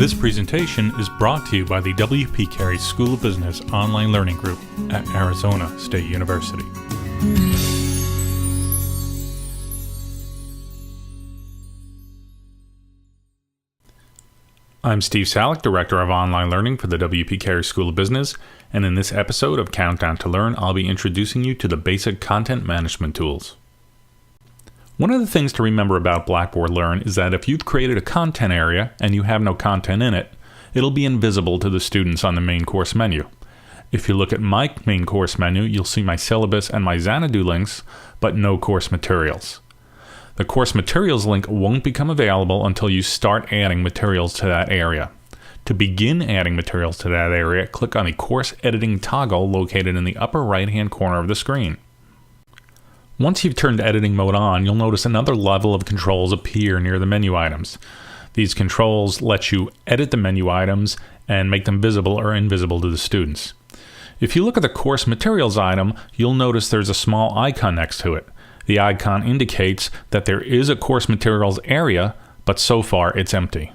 This presentation is brought to you by the W.P. Carey School of Business Online Learning Group at Arizona State University. I'm Steve Salick, Director of Online Learning for the W.P. Carey School of Business, and in this episode of Countdown to Learn, I'll be introducing you to the basic content management tools. One of the things to remember about Blackboard Learn is that if you've created a content area and you have no content in it, it'll be invisible to the students on the main course menu. If you look at my main course menu, you'll see my syllabus and my Xanadu links, but no course materials. The course materials link won't become available until you start adding materials to that area. To begin adding materials to that area, click on the course editing toggle located in the upper right-hand corner of the screen. Once you've turned editing mode on, you'll notice another level of controls appear near the menu items. These controls let you edit the menu items and make them visible or invisible to the students. If you look at the course materials item, you'll notice there's a small icon next to it. The icon indicates that there is a course materials area, but so far it's empty.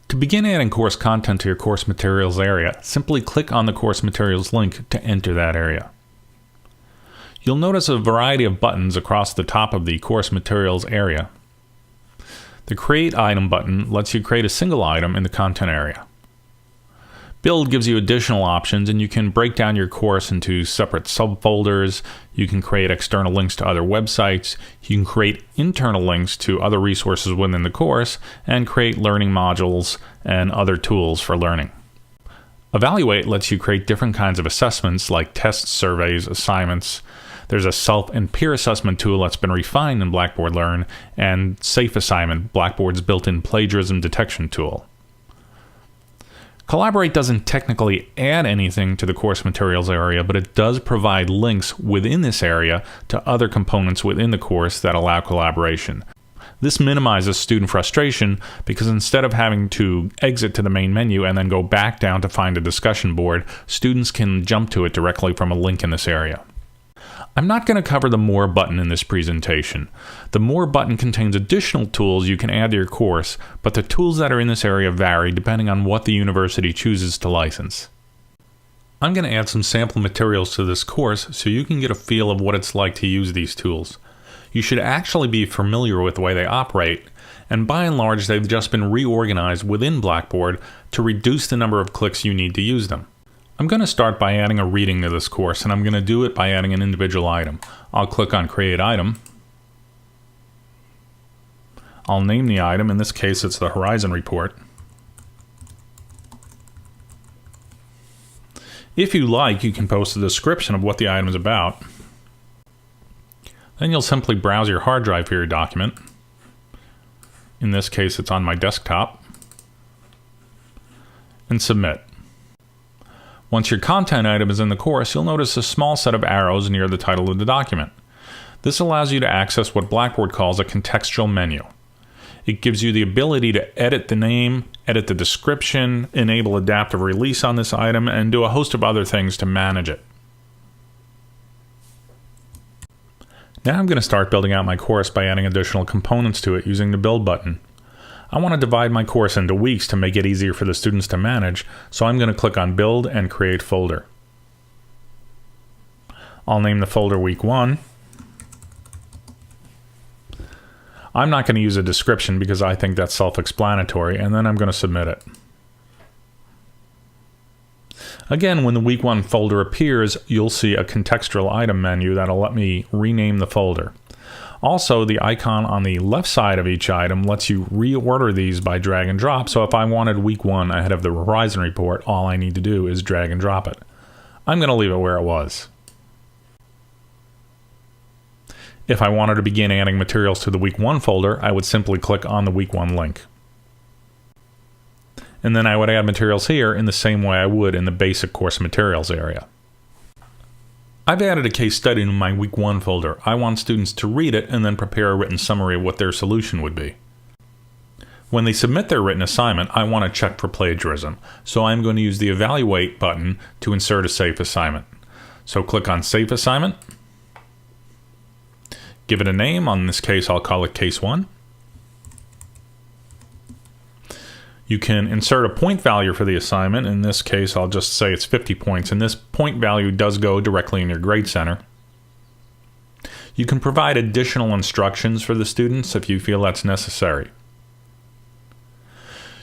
To begin adding course content to your course materials area, simply click on the course materials link to enter that area. You'll notice a variety of buttons across the top of the course materials area. The Create Item button lets you create a single item in the content area. Build gives you additional options, and you can break down your course into separate subfolders. You can create external links to other websites. You can create internal links to other resources within the course and create learning modules and other tools for learning. Evaluate lets you create different kinds of assessments like tests, surveys, assignments. There's a self and peer assessment tool that's been refined in Blackboard Learn, and Safe Assignment, Blackboard's built-in plagiarism detection tool. Collaborate doesn't technically add anything to the course materials area, but it does provide links within this area to other components within the course that allow collaboration. This minimizes student frustration because instead of having to exit to the main menu and then go back down to find a discussion board, students can jump to it directly from a link in this area. I'm not going to cover the More button in this presentation. The More button contains additional tools you can add to your course, but the tools that are in this area vary depending on what the university chooses to license. I'm going to add some sample materials to this course so you can get a feel of what it's like to use these tools. You should actually be familiar with the way they operate, and by and large they've just been reorganized within Blackboard to reduce the number of clicks you need to use them. I'm going to start by adding a reading to this course, and I'm going to do it by adding an individual item. I'll click on Create Item. I'll name the item. In this case, it's the Horizon Report. If you like, you can post a description of what the item is about. Then you'll simply browse your hard drive for your document. In this case, it's on my desktop. And submit. Once your content item is in the course, you'll notice a small set of arrows near the title of the document. This allows you to access what Blackboard calls a contextual menu. It gives you the ability to edit the name, edit the description, enable adaptive release on this item, and do a host of other things to manage it. Now I'm going to start building out my course by adding additional components to it using the Build button. I want to divide my course into weeks to make it easier for the students to manage, so I'm going to click on Build and Create Folder. I'll name the folder Week 1. I'm not going to use a description because I think that's self-explanatory, and then I'm going to submit it. Again, when the Week 1 folder appears, you'll see a contextual item menu that'll let me rename the folder. Also, the icon on the left side of each item lets you reorder these by drag and drop, so if I wanted Week 1 ahead of the Horizon Report, all I need to do is drag and drop it. I'm going to leave it where it was. If I wanted to begin adding materials to the Week 1 folder, I would simply click on the Week 1 link. And then I would add materials here in the same way I would in the basic course materials area. I've added a case study in my Week 1 folder. I want students to read it and then prepare a written summary of what their solution would be. When they submit their written assignment, I want to check for plagiarism, so I'm going to use the Evaluate button to insert a safe assignment. So click on Safe Assignment. Give it a name. In this case, I'll call it Case 1. You can insert a point value for the assignment. In this case, I'll just say it's 50 points, and this point value does go directly in your grade center. You can provide additional instructions for the students if you feel that's necessary.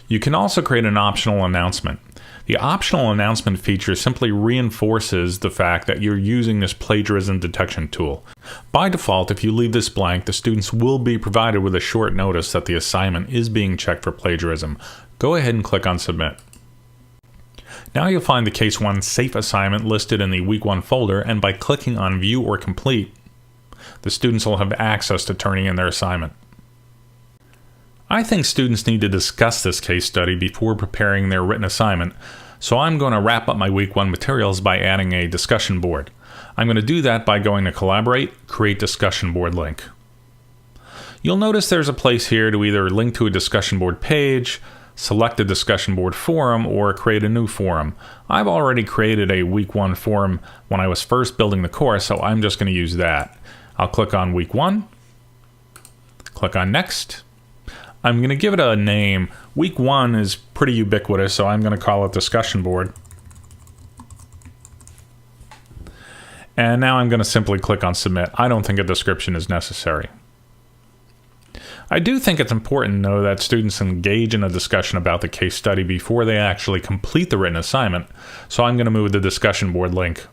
You can also create an optional announcement. The optional announcement feature simply reinforces the fact that you're using this plagiarism detection tool. By default, if you leave this blank, the students will be provided with a short notice that the assignment is being checked for plagiarism. Go ahead and click on Submit. Now you'll find the Case 1 Safe assignment listed in the Week 1 folder, and by clicking on View or Complete, the students will have access to turning in their assignment. I think students need to discuss this case study before preparing their written assignment, so I'm going to wrap up my Week 1 materials by adding a discussion board. I'm going to do that by going to Collaborate, Create Discussion Board link. You'll notice there's a place here to either link to a discussion board page, select a discussion board forum, or create a new forum. I've already created a Week 1 forum when I was first building the course, so I'm just going to use that. I'll click on Week 1, click on Next. I'm going to give it a name. Week 1 is pretty ubiquitous, so I'm going to call it Discussion Board. And now I'm going to simply click on Submit. I don't think a description is necessary. I do think it's important, though, that students engage in a discussion about the case study before they actually complete the written assignment, so I'm going to move the discussion board link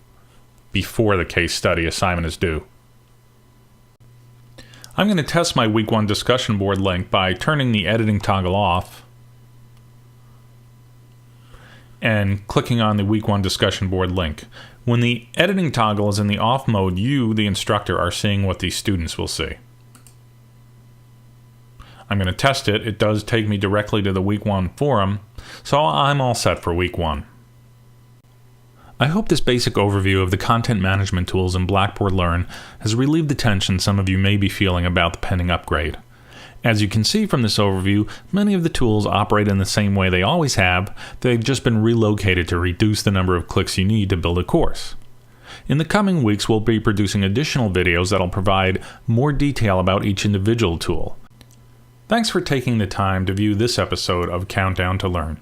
before the case study assignment is due. I'm going to test my Week 1 discussion board link by turning the editing toggle off and clicking on the Week 1 discussion board link. When the editing toggle is in the off mode, you, the instructor, are seeing what the students will see. I'm going to test it. It does take me directly to the Week 1 forum, so I'm all set for Week 1. I hope this basic overview of the content management tools in Blackboard Learn has relieved the tension some of you may be feeling about the pending upgrade. As you can see from this overview, many of the tools operate in the same way they always have. They've just been relocated to reduce the number of clicks you need to build a course. In the coming weeks, we'll be producing additional videos that'll provide more detail about each individual tool. Thanks for taking the time to view this episode of Countdown to Learn.